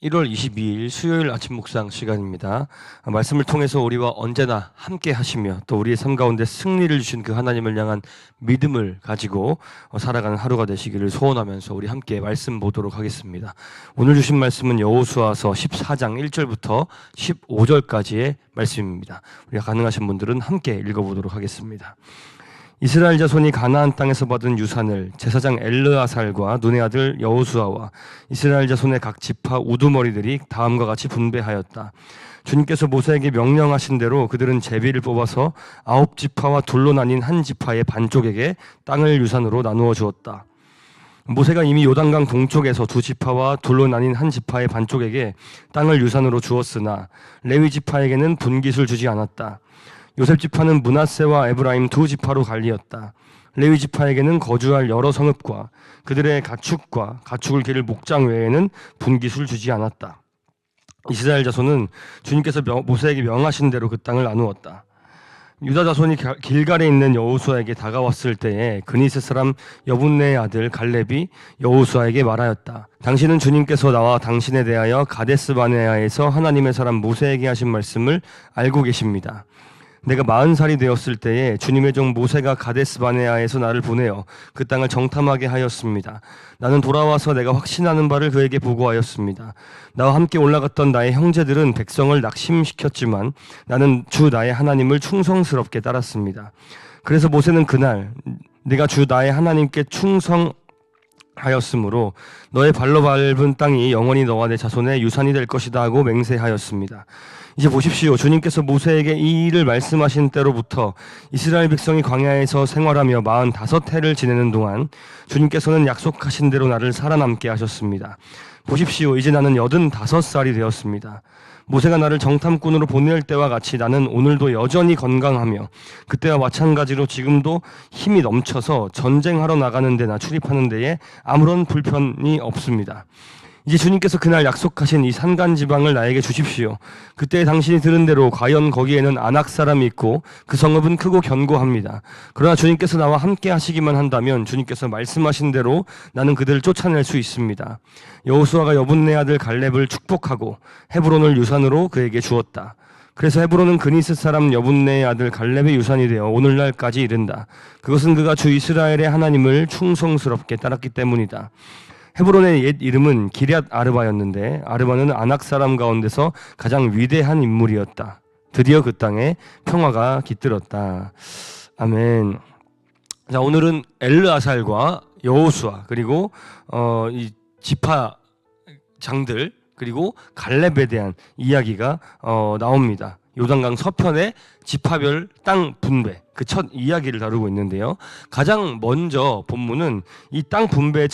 1월 22일 수요일 아침 묵상 시간입니다. 말씀을 통해서 우리와 언제나 함께 하시며 또 우리의 삶 가운데 승리를 주신 그 하나님을 향한 믿음을 가지고 살아가는 하루가 되시기를 소원하면서 우리 함께 말씀 보도록 하겠습니다. 오늘 주신 말씀은 여호수아서 14장 1절부터 15절까지의 말씀입니다. 우리가 가능하신 분들은 함께 읽어보도록 하겠습니다. 이스라엘 자손이 가나안 땅에서 받은 유산을 제사장 엘르아살과 눈의 아들 여호수아와 이스라엘 자손의 각 지파 우두머리들이 다음과 같이 분배하였다. 주님께서 모세에게 명령하신 대로 그들은 제비를 뽑아서 9지파와 둘로 나뉜 한 지파의 반쪽에게 땅을 유산으로 나누어 주었다. 모세가 이미 요단강 동쪽에서 2지파와 둘로 나뉜 한 지파의 반쪽에게 땅을 유산으로 주었으나 레위 지파에게는 분깃을 주지 않았다. 요셉 지파는 므낫세와 에브라임 2지파로 갈리었다. 레위 지파에게는 거주할 여러 성읍과 그들의 가축과 가축을 기를 목장 외에는 분깃을 주지 않았다. 이스라엘 자손은 주님께서 모세에게 명하신 대로 그 땅을 나누었다. 유다 자손이 길갈에 있는 여호수아에게 다가왔을 때에 그니스 사람 여분네의 아들 갈렙이 여호수아에게 말하였다. 당신은 주님께서 나와 당신에 대하여 가데스 바네아에서 하나님의 사람 모세에게 하신 말씀을 알고 계십니다. 내가 40살이 되었을 때에 주님의 종 모세가 가데스 바네아에서 나를 보내어 그 땅을 정탐하게 하였습니다. 나는 돌아와서 내가 확신하는 바를 그에게 보고하였습니다. 나와 함께 올라갔던 나의 형제들은 백성을 낙심시켰지만 나는 주 나의 하나님을 충성스럽게 따랐습니다. 그래서 모세는 그날 네가 주 나의 하나님께 충성하였으므로 너의 발로 밟은 땅이 영원히 너와 내 자손의 유산이 될 것이다 하고 맹세하였습니다. 이제 보십시오. 주님께서 모세에게 이 일을 말씀하신 때로부터 이스라엘 백성이 광야에서 생활하며 45해를 지내는 동안 주님께서는 약속하신 대로 나를 살아남게 하셨습니다. 보십시오. 이제 나는 85살이 되었습니다. 모세가 나를 정탐꾼으로 보낼 때와 같이 나는 오늘도 여전히 건강하며 그때와 마찬가지로 지금도 힘이 넘쳐서 전쟁하러 나가는 데나 출입하는 데에 아무런 불편이 없습니다. 이제 주님께서 그날 약속하신 이 산간지방을 나에게 주십시오. 그때 당신이 들은 대로 과연 거기에는 아낙 사람이 있고 그 성읍은 크고 견고합니다. 그러나 주님께서 나와 함께 하시기만 한다면 주님께서 말씀하신 대로 나는 그들을 쫓아낼 수 있습니다. 여호수아가 여분네 아들 갈렙을 축복하고 헤브론을 유산으로 그에게 주었다. 그래서 헤브론은 그니스 사람 여분네의 아들 갈렙의 유산이 되어 오늘날까지 이른다. 그것은 그가 주 이스라엘의 하나님을 충성스럽게 따랐기 때문이다. 헤브론의 옛 이름은 기럇 아르바였는데 아르바는 아낙 사람 가운데서 가장 위대한 인물이었다. 드디어 그 땅에 평화가 깃들었다. 아멘. 자, 오늘은 엘르아살과 여호수아 그리고 이 지파장들 그리고 갈렙에 대한 이야기가 나옵니다. 요단강 서편의 지파별 땅 분배 그 첫 이야기를 다루고 있는데요. 가장 먼저 본문은 이 땅 분배에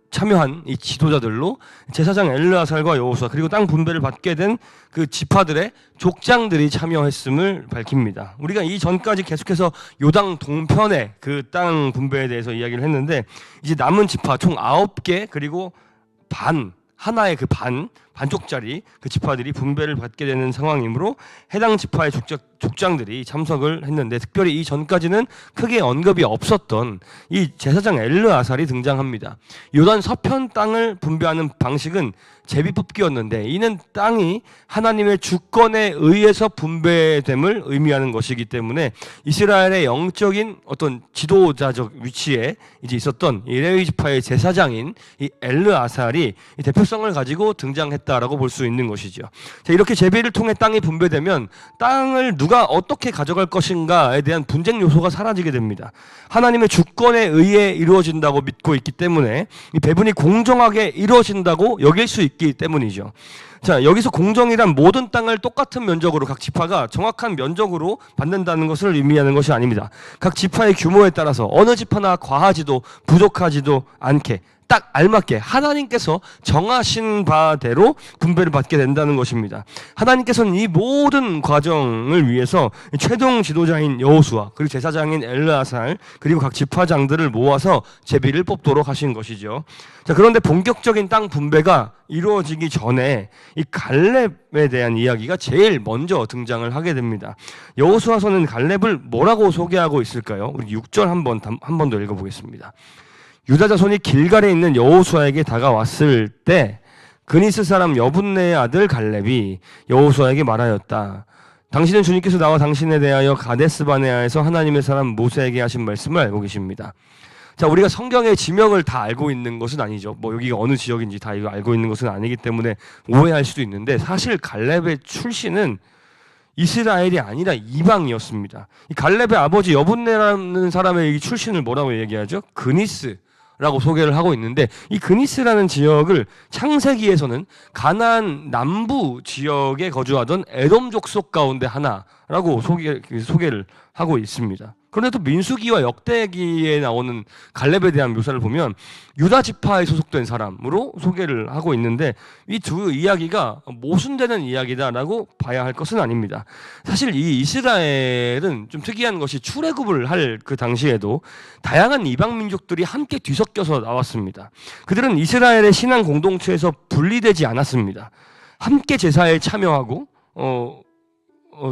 참여한 이 지도자들로 제사장 엘르아살과 여호수아 그리고 땅 분배를 받게 된 그 지파들의 족장들이 참여했음을 밝힙니다. 우리가 이 전까지 계속해서 요단 동편의 그 땅 분배에 대해서 이야기를 했는데 이제 남은 지파 총 9개 그리고 하나의 그 반쪽짜리 그 지파들이 분배를 받게 되는 상황이므로 해당 지파의 족장들이 참석을 했는데 특별히 이 전까지는 크게 언급이 없었던 이 제사장 엘르아살이 등장합니다. 요단 서편 땅을 분배하는 방식은 제비뽑기였는데 이는 땅이 하나님의 주권에 의해서 분배됨을 의미하는 것이기 때문에 이스라엘의 영적인 어떤 지도자적 위치에 이제 있었던 이 레위 지파의 제사장인 이 엘르아살이 이 대표성을 가지고 등장했다라고 볼 수 있는 것이죠. 자, 이렇게 제비를 통해 땅이 분배되면 땅을 누가 어떻게 가져갈 것인가에 대한 분쟁 요소가 사라지게 됩니다. 하나님의 주권에 의해 이루어진다고 믿고 있기 때문에 이 배분이 공정하게 이루어진다고 여길 수 있기 때문이죠. 자, 여기서 공정이란 모든 땅을 똑같은 면적으로 각 지파가 정확한 면적으로 받는다는 것을 의미하는 것이 아닙니다. 각 지파의 규모에 따라서 어느 지파나 과하지도 부족하지도 않게 딱 알맞게 하나님께서 정하신 바대로 분배를 받게 된다는 것입니다. 하나님께서는 이 모든 과정을 위해서 최종 지도자인 여호수아 그리고 제사장인 엘르아살 그리고 각 지파장들을 모아서 제비를 뽑도록 하신 것이죠. 자, 그런데 본격적인 땅 분배가 이루어지기 전에 이 갈렙에 대한 이야기가 제일 먼저 등장을 하게 됩니다. 여호수아서는 갈렙을 뭐라고 소개하고 있을까요? 우리 6절 한 번 더 읽어보겠습니다. 유다 자손이 길갈에 있는 여호수아에게 다가왔을 때 그니스 사람 여분네의 아들 갈렙이 여호수아에게 말하였다. 당신은 주님께서 나와 당신에 대하여 가데스 바네아에서 하나님의 사람 모세에게 하신 말씀을 알고 계십니다. 자, 우리가 성경의 지명을 다 알고 있는 것은 아니죠. 뭐 여기가 어느 지역인지 다 이거 알고 있는 것은 아니기 때문에 오해할 수도 있는데, 사실 갈렙의 출신은 이스라엘이 아니라 이방이었습니다. 이 갈렙의 아버지 여분네라는 사람의 이 출신을 뭐라고 얘기하죠? 그니스라고 소개를 하고 있는데, 이 그니스라는 지역을 창세기에서는 가나안 남부 지역에 거주하던 에돔 족속 가운데 하나라고 소개를 하고 있습니다. 그런데 또 민수기와 역대기에 나오는 갈렙에 대한 묘사를 보면 유다 지파에 소속된 사람으로 소개를 하고 있는데, 이 두 이야기가 모순되는 이야기다라고 봐야 할 것은 아닙니다. 사실 이 이스라엘은 좀 특이한 것이 출애굽을 할 그 당시에도 다양한 이방 민족들이 함께 뒤섞여서 나왔습니다. 그들은 이스라엘의 신앙 공동체에서 분리되지 않았습니다. 함께 제사에 참여하고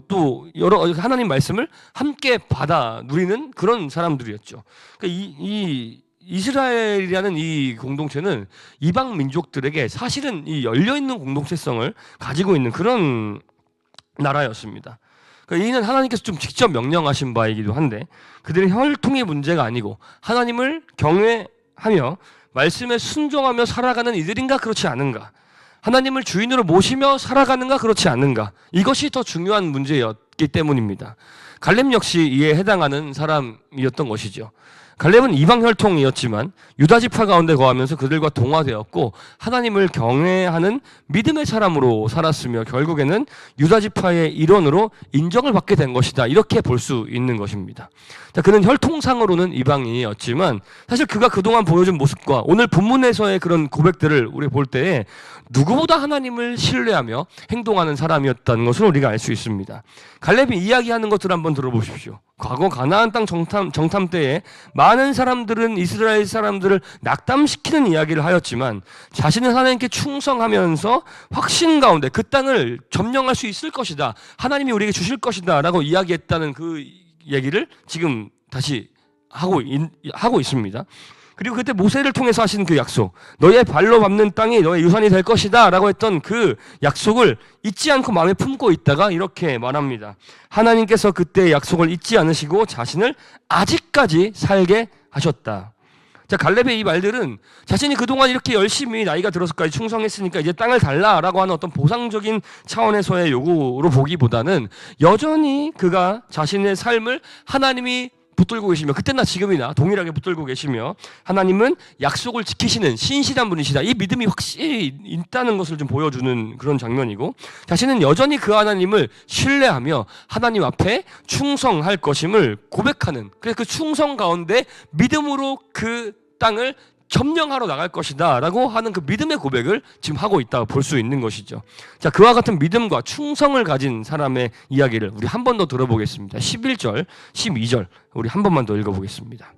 또 여러 하나님 말씀을 함께 받아 누리는 그런 사람들이었죠. 그러니까 이 이스라엘이라는 이 공동체는 이방 민족들에게 사실은 이 열려 있는 공동체성을 가지고 있는 그런 나라였습니다. 그러니까 이는 하나님께서 좀 직접 명령하신 바이기도 한데, 그들의 혈통의 문제가 아니고 하나님을 경외하며 말씀에 순종하며 살아가는 이들인가 그렇지 않은가, 하나님을 주인으로 모시며 살아가는가 그렇지 않는가, 이것이 더 중요한 문제였기 때문입니다. 갈렙 역시 이에 해당하는 사람이었던 것이죠. 갈렙은 이방 혈통이었지만 유다 지파 가운데 거하면서 그들과 동화되었고 하나님을 경외하는 믿음의 사람으로 살았으며 결국에는 유다 지파의 일원으로 인정을 받게 된 것이다, 이렇게 볼 수 있는 것입니다. 자, 그는 혈통상으로는 이방인이었지만 사실 그가 그동안 보여준 모습과 오늘 본문에서의 그런 고백들을 우리 볼 때에 누구보다 하나님을 신뢰하며 행동하는 사람이었다는 것을 우리가 알 수 있습니다. 갈렙이 이야기하는 것들을 한번 들어보십시오. 과거 가나안 땅 정탐 때에 많은 사람들은 이스라엘 사람들을 낙담시키는 이야기를 하였지만 자신은 하나님께 충성하면서 확신 가운데 그 땅을 점령할 수 있을 것이다, 하나님이 우리에게 주실 것이다 라고 이야기했다는 그 얘기를 지금 다시 하고 있습니다. 그리고 그때 모세를 통해서 하신 그 약속, 너의 발로 밟는 땅이 너의 유산이 될 것이다 라고 했던 그 약속을 잊지 않고 마음에 품고 있다가 이렇게 말합니다. 하나님께서 그때의 약속을 잊지 않으시고 자신을 아직까지 살게 하셨다. 자, 갈렙의 이 말들은 자신이 그동안 이렇게 열심히 나이가 들어서까지 충성했으니까 이제 땅을 달라라고 하는 어떤 보상적인 차원에서의 요구로 보기보다는 여전히 그가 자신의 삶을 하나님이 붙들고 계시며, 그때나 지금이나 동일하게 붙들고 계시며 하나님은 약속을 지키시는 신실한 분이시다, 이 믿음이 확실히 있다는 것을 좀 보여주는 그런 장면이고, 자신은 여전히 그 하나님을 신뢰하며 하나님 앞에 충성할 것임을 고백하는, 그래서 그 충성 가운데 믿음으로 그 땅을 점령하러 나갈 것이다 라고 하는 그 믿음의 고백을 지금 하고 있다고 볼 수 있는 것이죠. 자, 그와 같은 믿음과 충성을 가진 사람의 이야기를 우리 한 번 더 들어보겠습니다. 11절, 12절 우리 한 번만 더 읽어보겠습니다.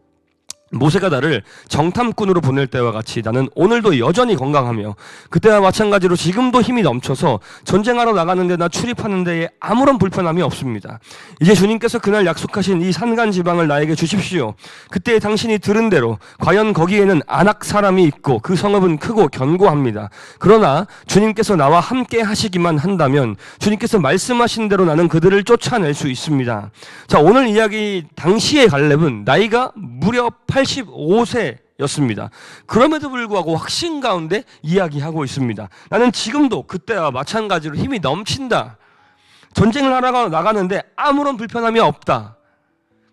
모세가 나를 정탐꾼으로 보낼 때와 같이 나는 오늘도 여전히 건강하며 그때와 마찬가지로 지금도 힘이 넘쳐서 전쟁하러 나가는 데나 출입하는 데에 아무런 불편함이 없습니다. 이제 주님께서 그날 약속하신 이 산간 지방을 나에게 주십시오. 그때 당신이 들은 대로 과연 거기에는 아낙 사람이 있고 그 성읍은 크고 견고합니다. 그러나 주님께서 나와 함께 하시기만 한다면 주님께서 말씀하신 대로 나는 그들을 쫓아낼 수 있습니다. 자, 오늘 이야기 당시의 갈렙은 나이가 무려 85세였습니다. 그럼에도 불구하고 확신 가운데 이야기하고 있습니다. 나는 지금도 그때와 마찬가지로 힘이 넘친다. 전쟁을 하러 나가는데 아무런 불편함이 없다.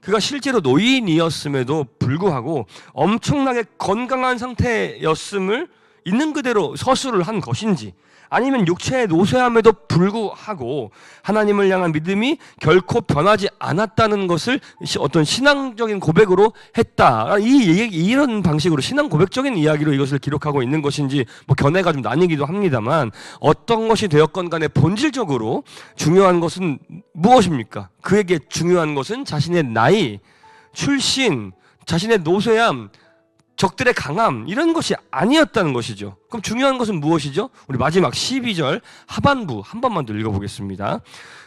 그가 실제로 노인이었음에도 불구하고 엄청나게 건강한 상태였음을 있는 그대로 서술을 한 것인지, 아니면 육체의 노쇠함에도 불구하고 하나님을 향한 믿음이 결코 변하지 않았다는 것을 어떤 신앙적인 고백으로 했다, 이런 방식으로 신앙 고백적인 이야기로 이것을 기록하고 있는 것인지 뭐 견해가 좀 나뉘기도 합니다만, 어떤 것이 되었건 간에 본질적으로 중요한 것은 무엇입니까? 그에게 중요한 것은 자신의 나이, 출신, 자신의 노쇠함, 적들의 강함, 이런 것이 아니었다는 것이죠. 그럼 중요한 것은 무엇이죠? 우리 마지막 12절 하반부 한 번만 더 읽어보겠습니다.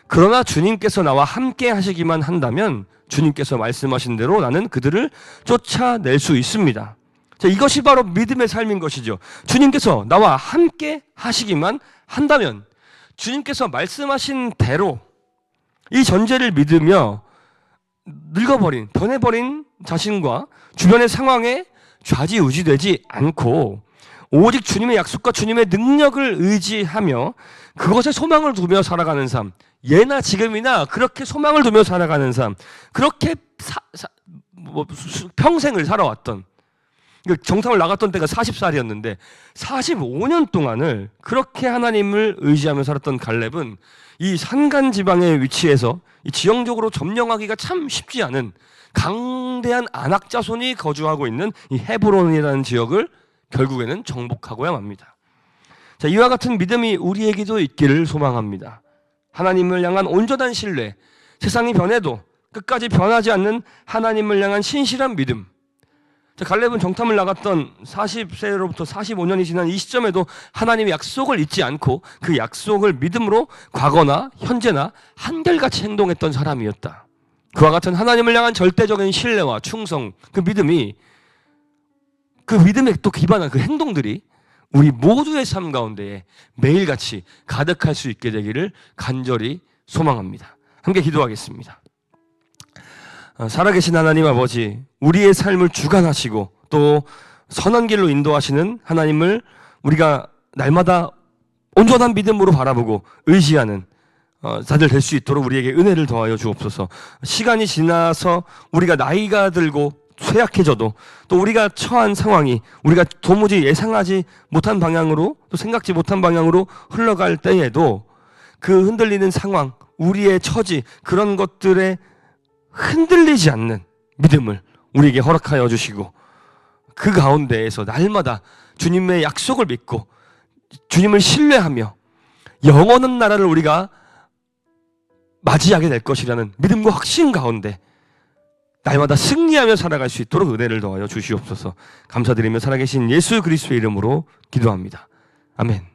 그러나 주님께서 나와 함께 하시기만 한다면 주님께서 말씀하신 대로 나는 그들을 쫓아낼 수 있습니다. 자, 이것이 바로 믿음의 삶인 것이죠. 주님께서 나와 함께 하시기만 한다면, 주님께서 말씀하신 대로 이 전제를 믿으며 늙어버린, 변해버린 자신과 주변의 상황에 좌지우지되지 않고 오직 주님의 약속과 주님의 능력을 의지하며 그것에 소망을 두며 살아가는 삶, 예나 지금이나 그렇게 소망을 두며 살아가는 삶, 그렇게 평생을 살아왔던, 정탐을 나갔던 때가 40살이었는데 45년 동안을 그렇게 하나님을 의지하며 살았던 갈렙은 이 산간 지방의 위치에서 이 지형적으로 점령하기가 참 쉽지 않은 강대한 아낙 자손이 거주하고 있는 이 헤브론이라는 지역을 결국에는 정복하고야 맙니다. 자, 이와 같은 믿음이 우리에게도 있기를 소망합니다. 하나님을 향한 온전한 신뢰, 세상이 변해도 끝까지 변하지 않는 하나님을 향한 신실한 믿음. 자, 갈렙은 정탐을 나갔던 40세로부터 45년이 지난 이 시점에도 하나님의 약속을 잊지 않고 그 약속을 믿음으로 과거나 현재나 한결같이 행동했던 사람이었다. 그와 같은 하나님을 향한 절대적인 신뢰와 충성, 그 믿음에 또 기반한 그 행동들이 우리 모두의 삶 가운데에 매일같이 가득할 수 있게 되기를 간절히 소망합니다. 함께 기도하겠습니다. 살아계신 하나님 아버지, 우리의 삶을 주관하시고 또 선한 길로 인도하시는 하나님을 우리가 날마다 온전한 믿음으로 바라보고 의지하는 자들 될 수 있도록 우리에게 은혜를 더하여 주옵소서. 시간이 지나서 우리가 나이가 들고 쇠약해져도 또 우리가 처한 상황이 우리가 도무지 예상하지 못한 방향으로 또 생각지 못한 방향으로 흘러갈 때에도 그 흔들리는 상황, 우리의 처지, 그런 것들에 흔들리지 않는 믿음을 우리에게 허락하여 주시고 그 가운데에서 날마다 주님의 약속을 믿고 주님을 신뢰하며 영원한 나라를 우리가 맞이하게 될 것이라는 믿음과 확신 가운데 날마다 승리하며 살아갈 수 있도록 은혜를 더하여 주시옵소서. 감사드리며 살아계신 예수 그리스도의 이름으로 기도합니다. 아멘.